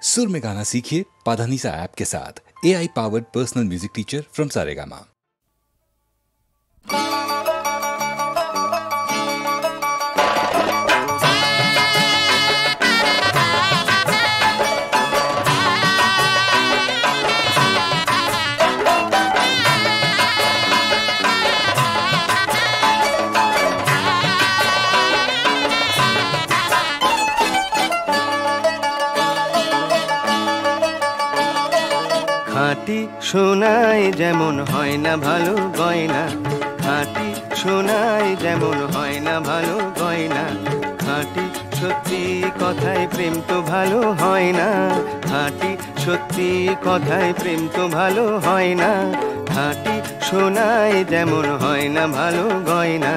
सुर में गाना सीखिए पाधानीसा ऐप के साथ। AI powered personal music teacher from Saregama. খাঁটি সোনায় যেমন হয় না ভালো গয়না, খাঁটি সোনায় যেমন হয় না ভালো গয়না, খাঁটি সত্যি কথায় প্রেম তো ভালো হয় না, খাঁটি সত্যি কথায় প্রেম তো ভালো হয় না, খাঁটি সোনায় যেমন হয় না ভালো গয়না।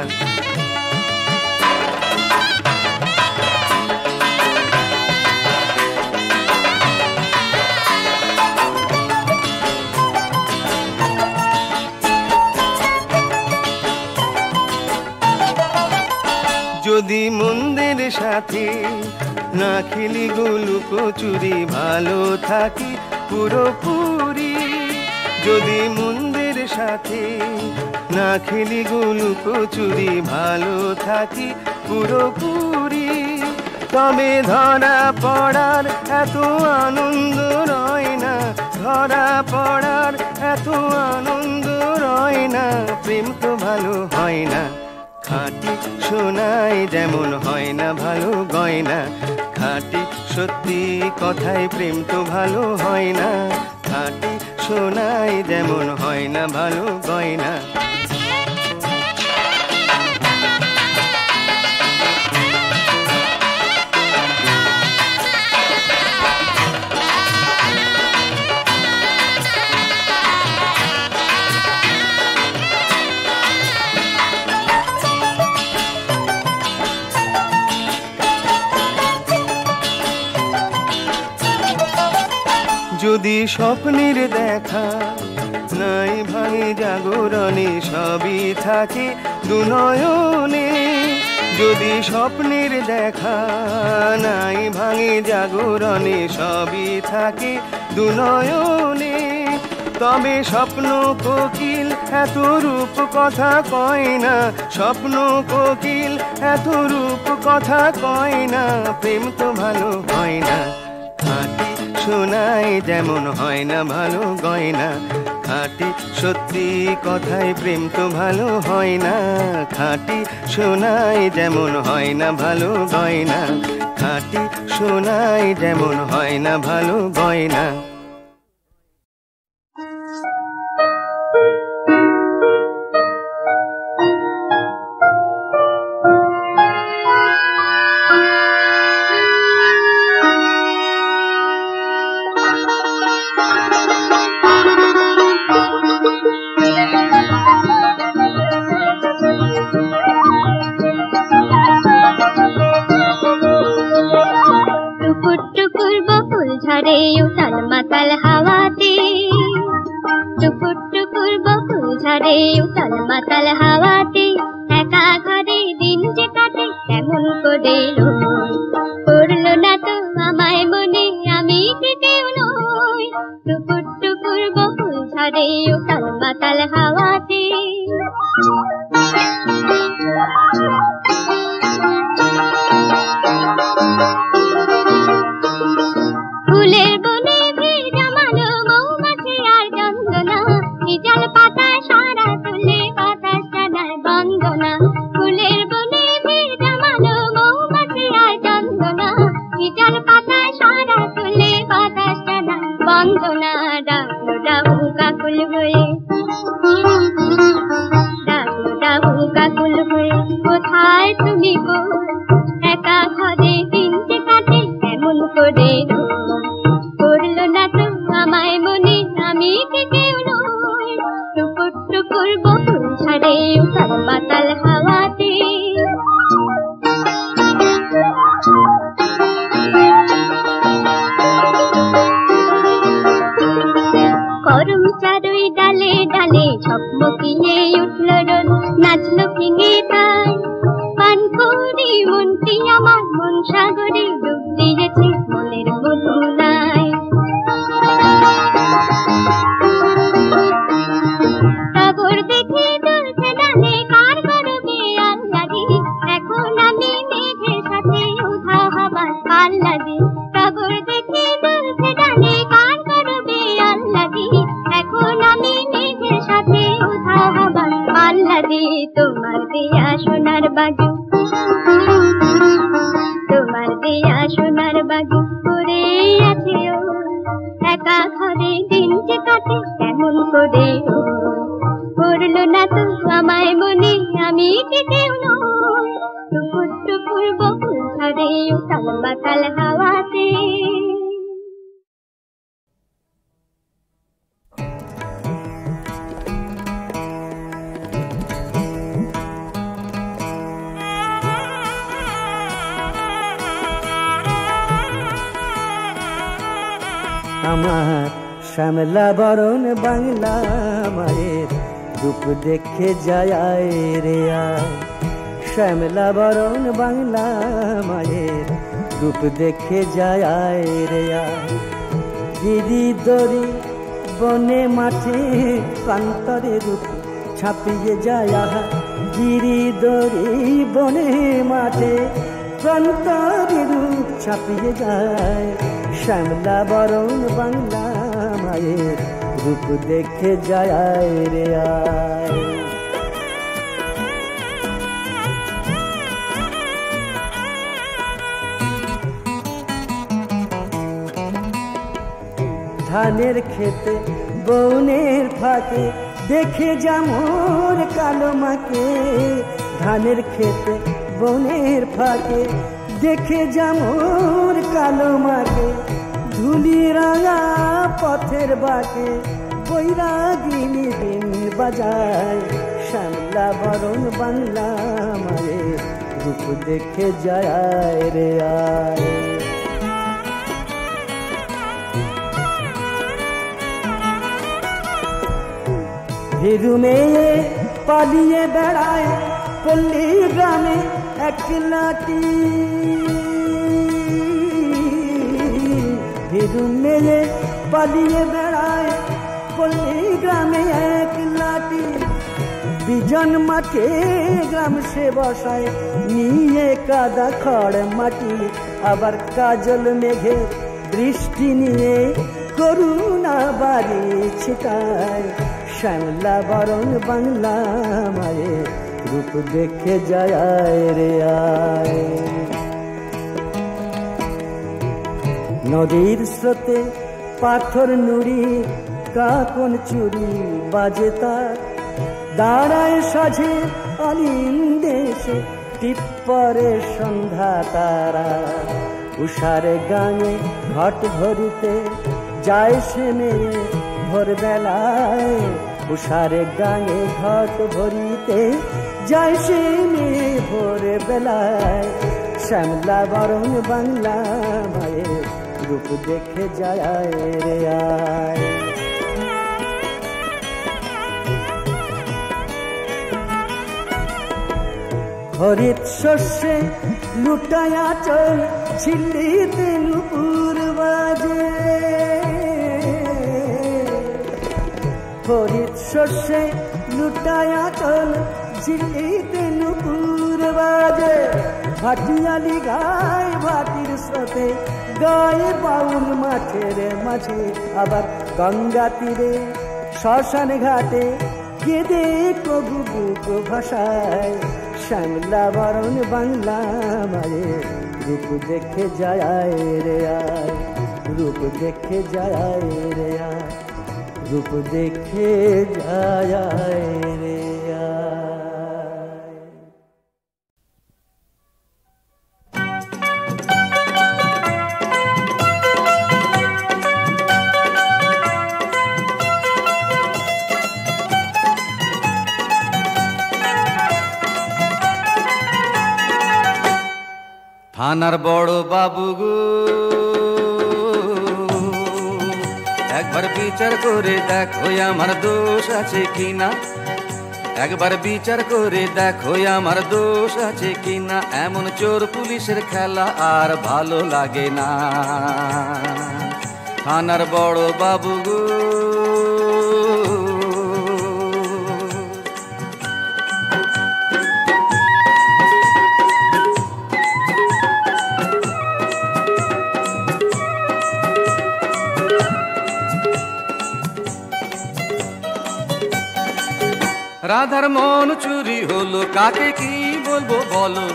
যদি মন্দের সাথে না খেলি গোলু কচুরি ভালো থাকি পুরোপুরি, যদি মন্দের সাথে না খেলি গোলু কচুরি ভালো থাকি পুরোপুরি, তবে ধরা পড়ার এত আনন্দ রয় না, ধরা পড়ার এত আনন্দ রয় না, প্রেম তো ভালো হয় না। খাঁটি সোনায় যেমন হয় না ভালো গয়না, খাঁটি সত্যি কথায় প্রেম তো ভালো হয় না, খাঁটি সোনায় যেমন হয় না ভালো গয়না। যদি স্বপ্নের দেখা নাই ভাঙে জাগরণে সবই থাকে দুনয়নে, যদি স্বপ্নের দেখা নাই ভাঙে জাগরণে সবই থাকে দুনয়নে, তবে স্বপ্ন কোকিল এত রূপ কথা কয় না, স্বপ্ন কোকিল এত রূপ কথা কয় না, প্রেম তো ভালো হয় না। খাঁটি সোনায় যেমন হয় না ভালো গয়না, খাঁটি সত্যি কথায় প্রেম তো ভালো হয় না, খাঁটি সোনায় যেমন হয় না ভালো গয়না, খাঁটি সোনায় যেমন হয় না ভালো গয়না। उताल माताल हवाते टुकुर टुकुर बकुल झरे उताल माताल हवाते एका घरे दिन जे काटे केमन करे पड़लो ना तो आमाय मने आमी के केउ नई, टुकुर टुकुर बकुल झरे उताल माताल हवाते। ফুলের বনে ভেজা মালো মৌমাছি আর চন্দনা, হিজাল পাতা সারা তুলে বাতাস জানায় বন্দনা, ফুলের বনে ভেজা মালো মৌমাছি আর চন্দনা, হিজাল পাতা সারা তুলে বাতাস জানায় বন্দনা। ডাকলো ডাবু কাকুল হয়ে, ডাকলো ডাবু কাকুল হয়ে, কোথায় তুমি গো একা ঘরে দিন যে কাটে কেমন করে পড়লো না তো আমায় মনে আমি কে কেউ নই, টুকুর টুকুর বকুল ঝরে উতাল মাতাল হাওয়াতে। করম চারুই ডালে ডালে ঝকমকিয়ে উঠলো রোদ, নাচলো ভেঙে তাই পান করি মনটি আমার মন সাগরে ডুব দিয়েছে মনের মধুর একা ঘরে দিন যে কাটে কেমন করে করলো না তো আমায় মনে আমি কি কেউ নই টুকুর টুকুর বকুল ঝরে উতাল মাতাল হাওয়াতে আমার শ্যামলা বরণ বাংলা মায়ের রূপ দেখে যায় রে আয় শ্যামলা বরণ বাংলা মায়ের রূপ দেখে যায় রে আয় গিরি দড়ি বনে মাঠে প্রান্তরে রূপ ছাপিয়ে যায় গিরি দড়ি বনে মাঠে প্রান্তরে রূপ ছাপিয়ে যায় শ্যামলা বরণ বাংলা মায়ের রূপ দেখে যায় রে আয় ধানের খেতে বনের ফাঁকে দেখে যেমন কালো মাকে ধানের খেতে বনের ফাঁকে দেখে যেমন কালো মাকে ধুলি রাঙা পথের বাঁকে বৈরাগিনী দিন বাজায় শ্যামলা বরণ বাংলা মায়ের রূপ দেখে যায় রে আয় ভীরু মেয়ে পালিয়ে বেড়ায় পল্লী গ্রামে একলাটি ভীরু মেয়ে পালিয়ে বেড়ায় পল্লী গ্রামে একলাটি বিজন মাঠে গ্রাম সে বসায় নিয়ে কাদা খড় মাটি আবার কাজল মেঘে বৃষ্টি নিয়ে করুণা বাড়ি ছিটায় শ্যামলা বরণ বাংলা মায়ের রূপ দেখে যায় রে আয় নদীর স্রোতে পাথর নুড়ি কাকন চুরি বাজে তার দাঁড়ায় সাজে অলিন দেশে টিপ্পরে সন্ধ্যা তারা উষারে গানে ঘট ভরিতে যায় সে মেয়ে ভোরবেলায় উষারে গানে ঘট ভরিতে যায় সে মেয়ে ভোরবেলায় শ্যামলা বরণ বাংলা মায়ের রূপ দেখে যায় রে আয় হরিত শস্যে লুটায়া চল ঝিল্লিতে নুপুর বাজে হরিত শস্যে লুটায়া চল ঝিল্লিতে নুপুর বাজে ভাটিয়ালি গায় ভাটির স্রোতে গায়ে বাউল মাঠের মাঝে আবার গঙ্গা তীরে শ্মশান ঘাটে কেঁদে কবু বুক ভাষায় শ্যামলা বরণ বাংলা মায়ের রূপ দেখে যায় রে আয় রূপ দেখে যায় রে আয় রূপ দেখে যায় রে আয় থানার বড় বাবু গো একবার বিচার করে দেখো আমার দোষ আছে কিনা একবার বিচার করে দেখো আমার দোষ আছে কিনা এমন চোর পুলিশের খেলা আর ভালো লাগে না থানার বড় বাবু গো রাধার মন চুরি হলো কাকে কি বলবো বলো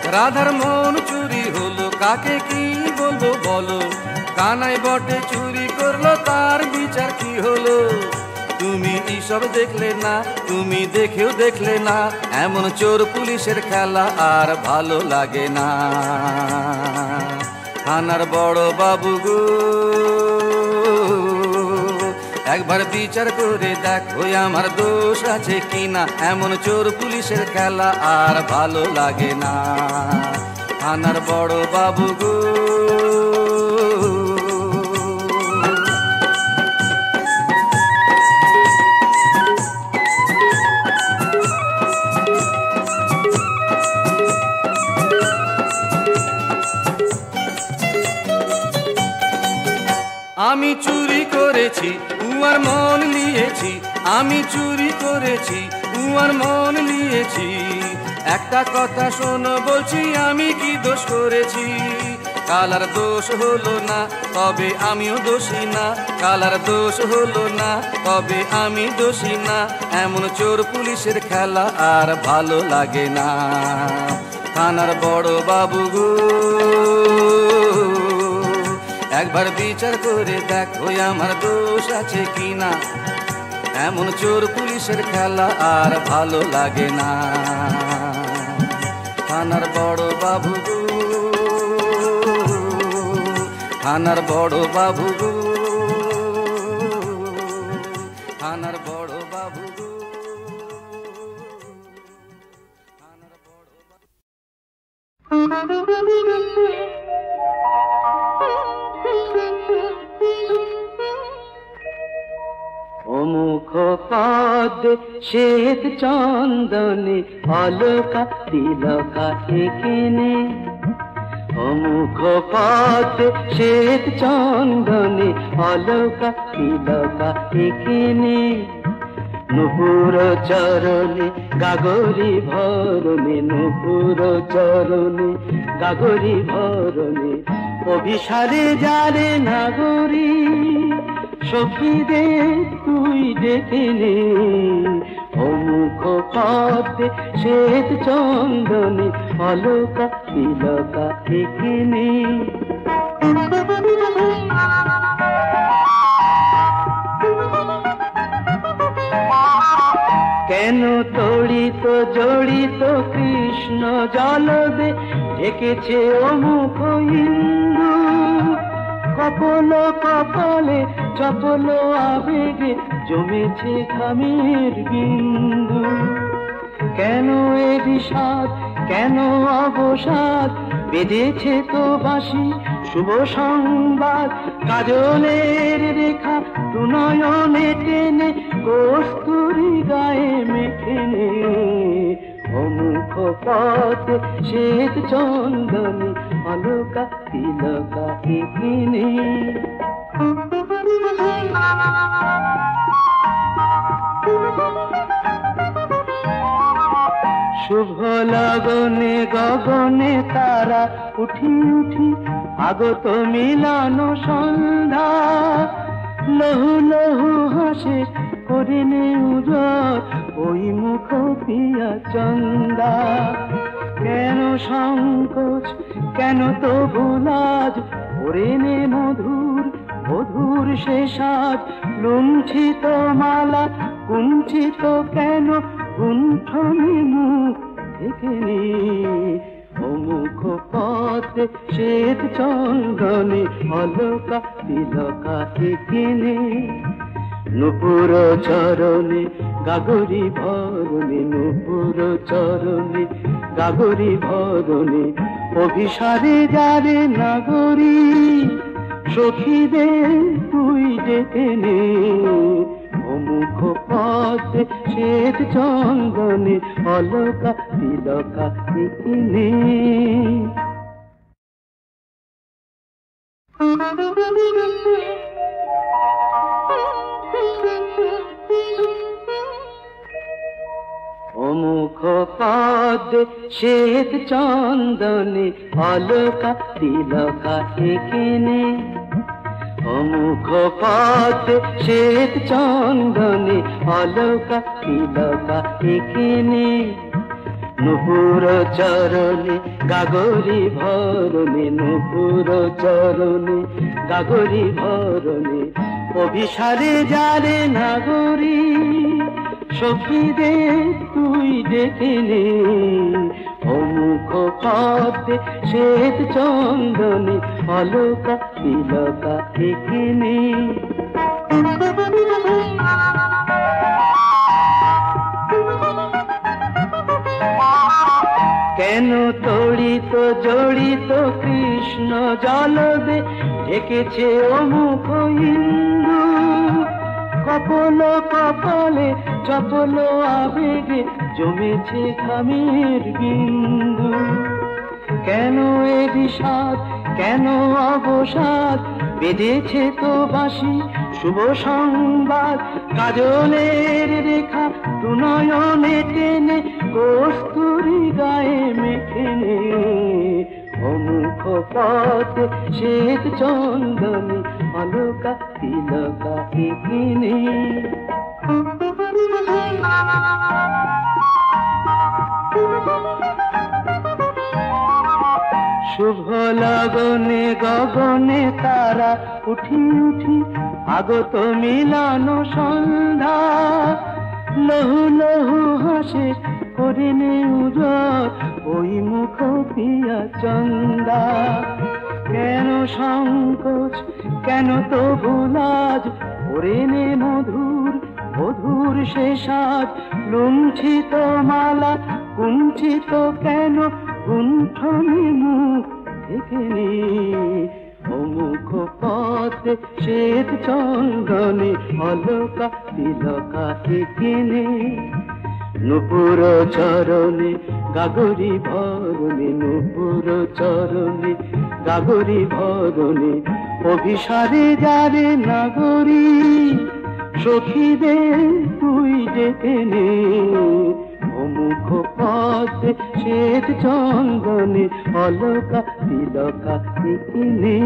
রাধার মন চুরি হলো কাকে কি বলবো বলো কানাই বটে চুরি করলো, তার বিচার কি হলো? তুমি এইসব দেখলে না, তুমি দেখেও দেখলে না, এমন চোর পুলিশের খেলা আর ভালো লাগে না। থানার বড় বাবু গো, একবার বিচার করে দেখো আমার দোষ আছে কিনা, এমন চোর পুলিশের খেলা আর ভালো লাগে না। থানার বড় বাবু গো, আমি চুরি করেছি উয়ার মন নিয়েছি, আমি চুরি করেছি উয়ার মন নিয়েছি। একটা কথা শোনো বলছি, আমি কি দোষ করেছি? কালার দোষ হলো না, তবে আমিও দোষী না। কালার দোষ হলো না, তবে আমি দোষী না। এমন চোর পুলিশের খেলা আর ভালো লাগে না। থানার বড় বাবু গো, একবার বিচার করে দেখো আমার দোষ আছে কিনা, এমন চোর পুলিশের খেলা আর ভালো লাগে না। থানার বড় বাবু গো, থানার বড় বাবু গো, থানার বড় বাবু গো, থানার বড় বাবু। অমুখ পদ্মে শ্বেত চন্দনে অলকা তিলকা এখানে। অমুখ পদ্মে শ্বেত চন্দনে অলকা তিলকা এখানে। নুপুর চরণে গাগরি ভরণে, নুপুর চরণে গাগরি ভরণে। অভিসারে যারে নাগরী সখীদের তুই ডেকে নে। অমুখ পদ্মে শ্বেত চন্দনে অলকা তিলকা এখানে। কেন তড়িত জড়িত কৃষ্ণ জলদে ঢেকেছে অমুখ ইন্দু। কপল কপালে চপল আবেগে জমেছে ঘামের বিন্দু। কেন এ বিষাদ, কেন অবসাদ, বেঁধেছে তো বাঁশি শুভ সংবাদ। কাজলের রেখা দু নয়নে টেনে, কস্তুরী গায়ে মেখে নে। অমুখ পদ্মে শ্বেত চন্দনে অলকা তিলকা এখানে। শুভ লগনে গগনে তারা উঠি উঠি আগত মিলান সন্ধ্যা। লহু লহু হাসে করে নে উজর ওই মুখ পিয়া চন্দা। কেন সংকোচ, কেন তো ভুলাজ, করে নে মধুর মধুর সে সাজ। লুণ্ঠিত মালা কুঞ্চিত কেন, গুণ্ঠনে মুখ থেকে নে। অমুখ পদ্মে শ্বেত চন্দনে অলকা তিলকা এখানে। নুপুর চরণে গাগরি ভরণে, নুপুর চরণে গাগরি ভরণে। অভিসারে যারে নাগরী সখীদের তুই ডেকে নে। অমুখ পদ্মে শ্বেত চন্দনে অলকা তিলকা এখানে। অমুখ পদ্মে শ্বেত চন্দনে অলকা তিলকা এখানে। অমুখ পদ্মে শ্বেত চন্দনে অলকা তিলকা এখানে। নুপুর চরণে গাগরি ভরণে, নুপুর চরণে গাগরি ভরণে, অভিসারে যারে নাগরী সখীদের তুই ডেকে নে। অমুখ পদ্মে শ্বেত চন্দনে অলকা তিলকা এখানে। কেন তড়িত জড়িত কৃষ্ণ জলদে ঢেকেছে অমুখ ইন্দু, কপল কপালে চপল আবেগে জমেছে ঘামের বিন্দু। কেন এ বিষাদ কেন অবসাদ বেঁধেছে তো বাসি শুভ সংবাদ, কাজলের রেখা দু নয়নে টেনে কস্তুরী গায়ে মেখে নে। অমুখ পথে শ্বেত চন্দনে অলকা তিলকা এখানে। শুভ লগনে গগনে তারা উঠি উঠি আগত মিলান সন্ধ্যা, লহু লহু হাসে করিনে উজর ওই মুখ পিয়া চন্দা। কেন সংকোচ কেন তো ভুলাজ করিনে মধুর মধুর সে সাজ, লুণ্ঠিত মালা কুঞ্চিত কেন গুণ্ঠনে মুখ থেকে নে। অমুখ পথে শ্বেত চন্দনে অলকা তিলকা এখানে। নুপুর চরণে গাগরি ভরণে, নুপুর চরণে গাগরি ভরণে, অভিসারে যারে নাগরী সখীদের তুই ডেকে নে। অমুখ পথে শ্বেত চন্দনে অলকা তিলকা এখানে।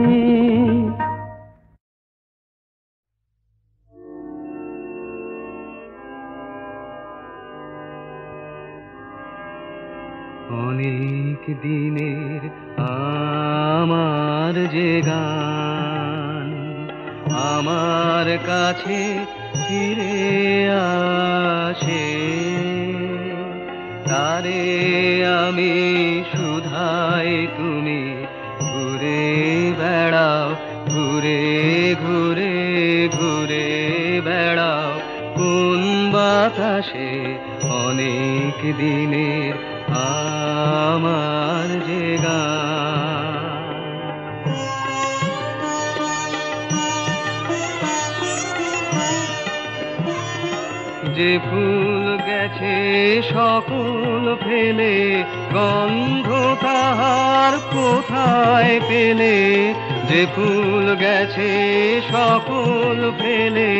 অনেক দিনের আমার যে গান আমার কাছে ফিরে আসে, তারে আমি শুধাই তুমি ঘুরে বেড়াও, ঘুরে ঘুরে ঘুরে বেড়াও কোন বাতাসে। অনেক দিনের আমার যে গান যে ফুল গেছে সকল ফেলে, গন্ধ তাহার কোথায় পেলে? যে ফুল গেছে সকল ফেলে,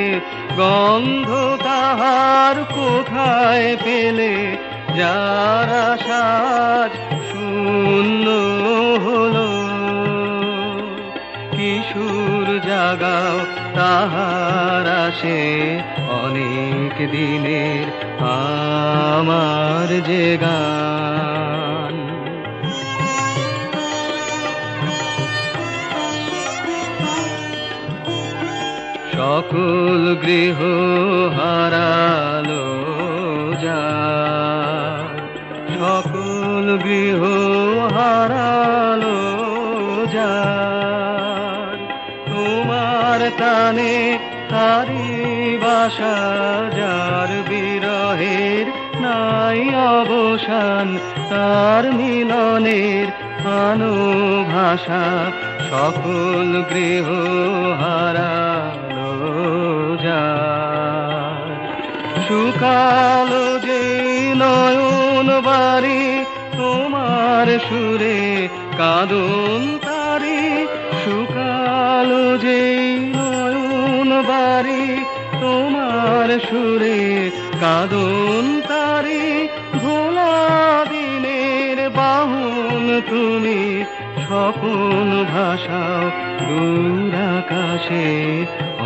গন্ধ তাহার কোথায় পেলে? যার আশাজ শূন্য হলো, কিশোর জাগাও তাহার আসে। অনেক দিনের আমার যে গান সকল গৃহ হারালো যার, সকল গৃহ হারালো যার। তোমার টানে তারি বাসা যার, বিরহের নাই অবসান তার মিলনের ভাষা। সকল গৃহ হারালো যার, শুকালো যে নয়ন বাড়ি তোমার সুরে কাঁদন তারি। শুকালো যে নয়ন বাড়ি তোমার সুরে কাঁদন তারি। ভোলা দিনের বাহন তুমি স্বপন ভাষাও দূর আকাশে।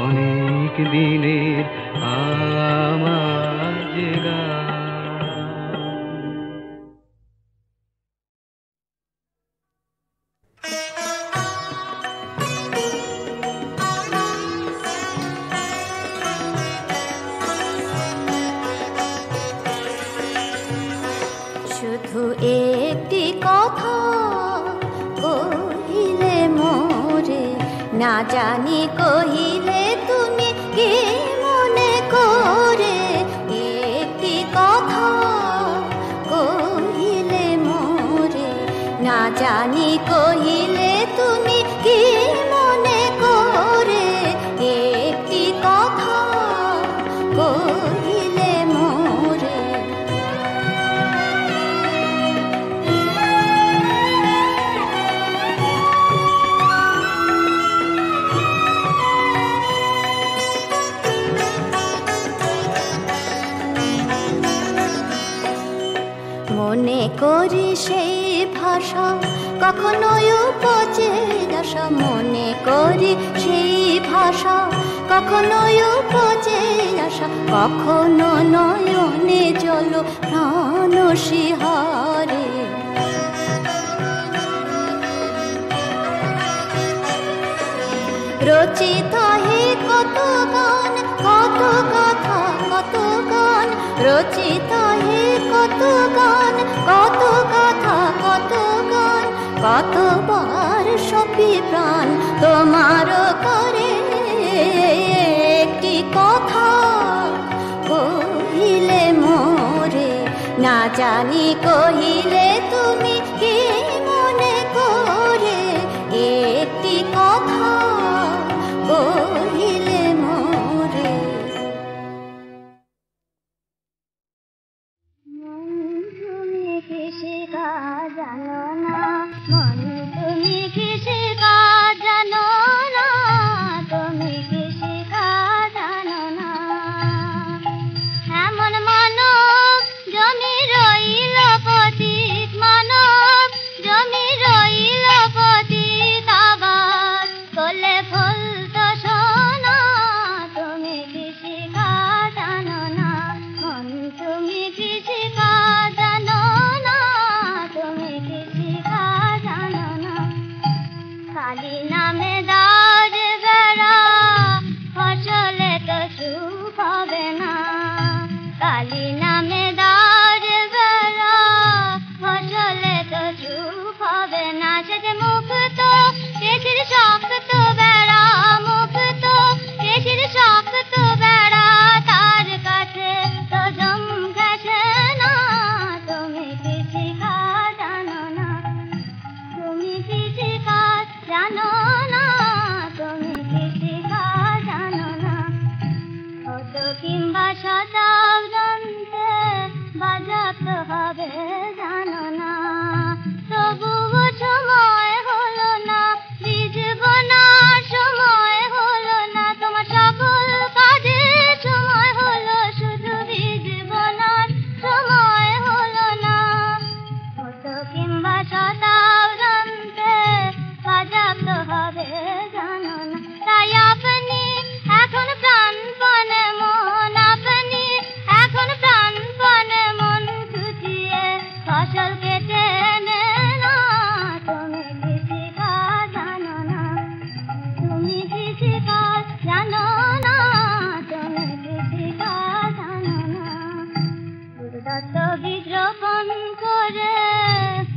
অনেক দিনের আমার যে গান। না জানি কহিলে তুমি কি মনে করে একটি কথা কহিলে মোরে, না জানি কহিলে তুমি কি মনে করে একটি কথা কহিলে মোরে। মনে করি সেই ভাষা কখনোই উপচে আসা, মনে করি সেই ভাষা কখনোই উপচে আসা, কখনো নয়নে জল প্রাণ শিহারে। রচিত হে কত গান কত কথা কত গান, রচিত হে কত গান কত কথা কত গান, কতবার সপি প্রাণ তোমার করে একটি কথা কহিলে মোরে, না জানি কহিলে তুমি কি মনে করে একটি কথা কহিলে মোরে। তুমি কিসে কাজ জানো না, মন তুমি কিসে কাজ জানো না, তুমি কিসে কাজ জানো না। এমন মানব জমি রইল পতিত, মানব জমি রইল পতিত, আবার কোলে ফুলত সোনা, তুমি কিসে কাজ জানো না, মন তুমি কিসে কাজ জানো না, তুমি কিসে কাজ জানো না। কালী নামে দাঁড় বেড়া ফসলে তো সুখ হবে না, কালী নামে দাঁড় বেড়া ফসলে তো সুখ হবে না। সে যে মুক্ত কেশির শক্ত বেড়া, মুক্ত কেশির শক্ত বেড়া, তার কাছে তো জম গেছে না, তুমি কিসে কাজ জানো না, তুমি কিসে কাজ জানো না, তুমি কিসে কাজ জানো না। কত কিংবা শতাব্দে বাজাতে হবে জানো না, তবুও সময় হলো না, বীজ বোনার সময় হলো না, তোমার সকল কাজে সময় হলো, শুধু বীজ বোনার সময় হলো না। কত কিংবা শতাব্দে বাজাতে হবে জানো না, তাই আপনি এখন প্রাণপণে মন, আপনি এখন প্রাণপণে মন খুঁজিয়ে ফসল কেটে এনে না, তুমি কিসে কাজ জানো না, তুমি কিসে কাজ জানো না, তুমি কিসে কাজ জানো না। দুর্দত্ত বিদ্রোপণ করে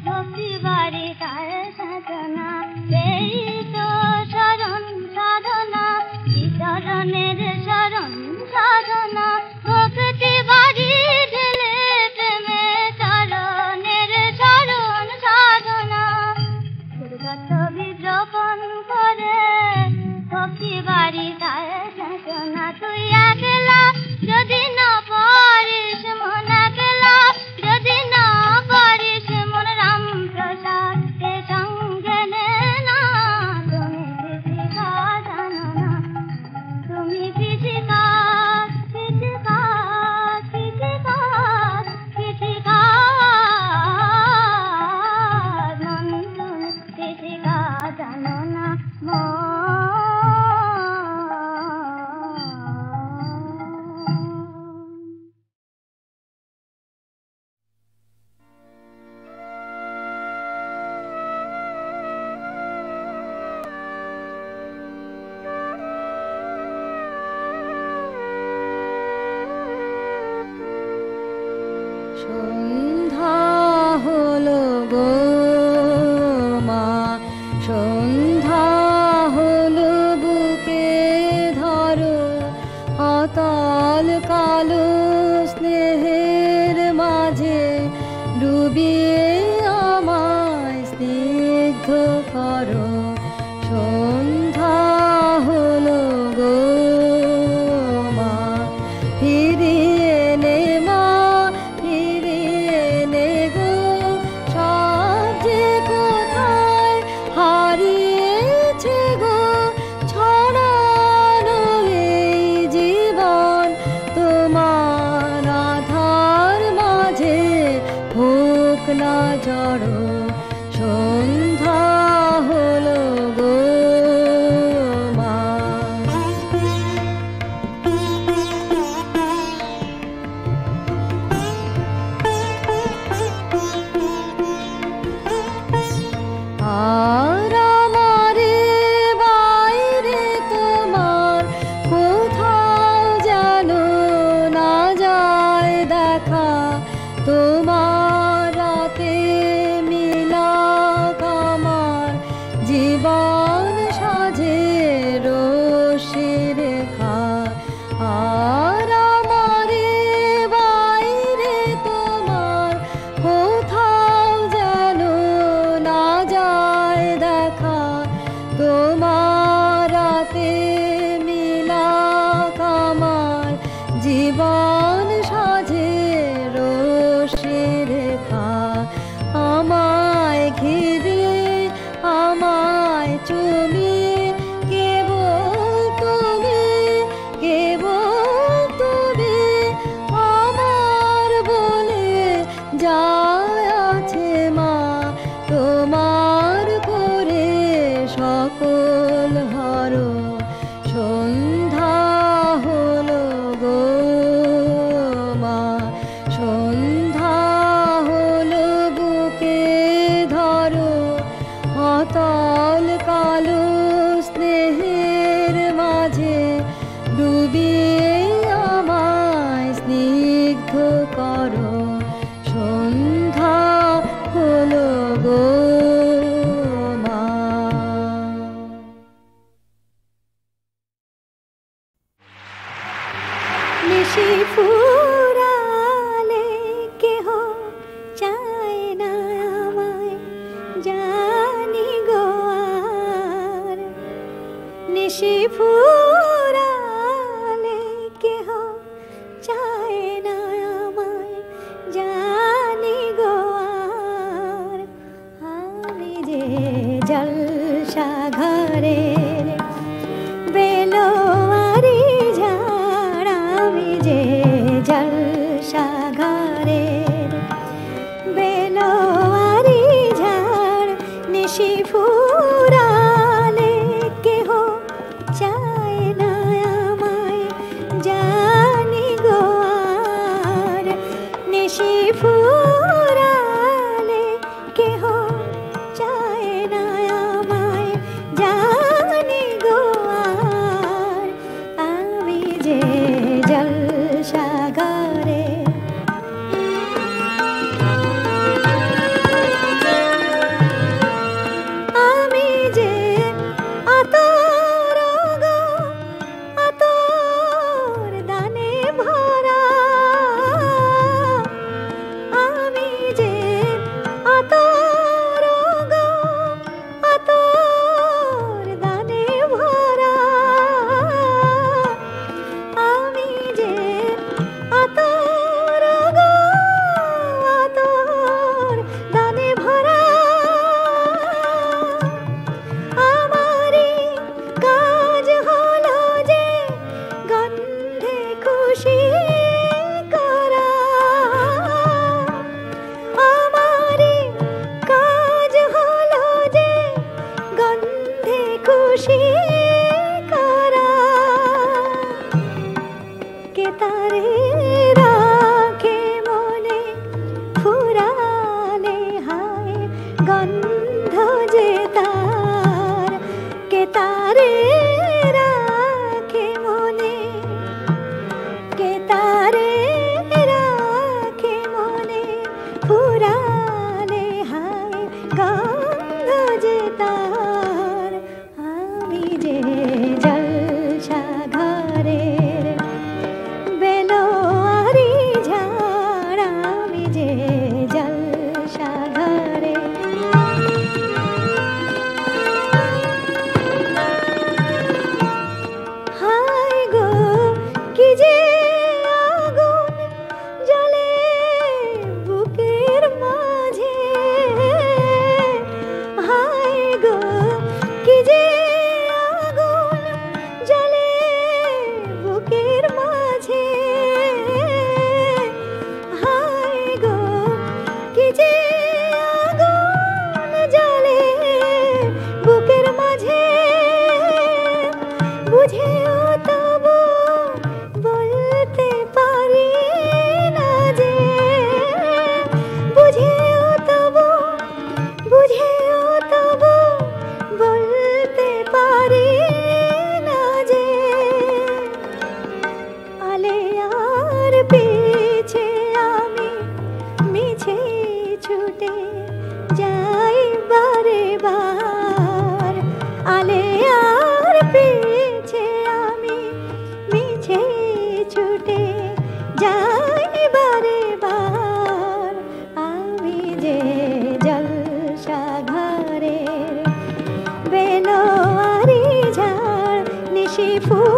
ভক্তি বাড়ি তার সাধনা, সেই তো শরণ সাধনা, বিচরণের শরণ সাধনা, ভক্তি বাড়ি ঢেলে প্রেমে চরণের শরণ সাধনা। দুর্গত বিদ্রোপণ করে ভক্তি বাড়ি তার সাধনা, তুই একলা যদি না পারিস মন, একলা যদি না পারিস মন, রাম প্রসাদ কে সঙ্গে নে না, তুমি কিসে কাজ জানো না, তুমি কিসে কাজ কিসে কাজ কিসে কাজ কিসে কাজ, মন তুমি কিসে কাজ জানো না, মন। ডুবিয়ে আমায় স্নিগ্ধ করো, সন্ধ্যা হলো গো মা। নিশি ফুরালে কেহ চায় না আমায়, জানি গো আর। নিশি ফুরালে কেহ চায় না আমায়, জানি গো আর। আমি যে জলসা ঘরের বেলোয়ারি ঝাড়, আমি যে জলসা ঘরের বেলোয়ারি ঝাড়। নিশি ফুরালে কেহ চায় না আমায়, জানি গো আর। নিশি ফুরালে কেহ চায় না আমায়, জানি গো আর। আমি যে জলসা ঘরে আমি যে আতর গো, আতর দানে ভরা। আমি যে আতর গো, আতর দানে ভরা। আমি যে আতর গো, আতর দানে ভরা। আমারই কাজ হলো যে গন্ধে খুশি করা। আমারই কাজ হলো যে গন্ধে খুশি করা। কে তারে রাখে মনে ফুরালে হায়, গন্ধ যে তার। কে তারে রাখে মনে, কে তারে রাখে মনে ফুরালে হায়, গন্ধ যে তার। আমি যে জলসা ঘরের বেলোয়ারি ঝাড়, আমি যে জলসা ঘরে। হায় গো কি যে আগুন জ্বলে বুকের মাঝে। হায় গো কি যে আগুন জ্বলে বুকের মাঝে। হায় গো কি যে আগুন জ্বলে বুকের মাঝে। বুঝেও তবু বলতে পারি না যে, বুঝেও তবু, বুঝেও তবু বলতে পারি না যে। আলে আর পিছে আমি মিছে ছুটে যাই বারে বার। আলে আর পিছে আমি মিছে ছুটে যাই বারে বার। আমি যে জলসা ঘরের বেলোয়ারি ঝাড়। নিশি ফুল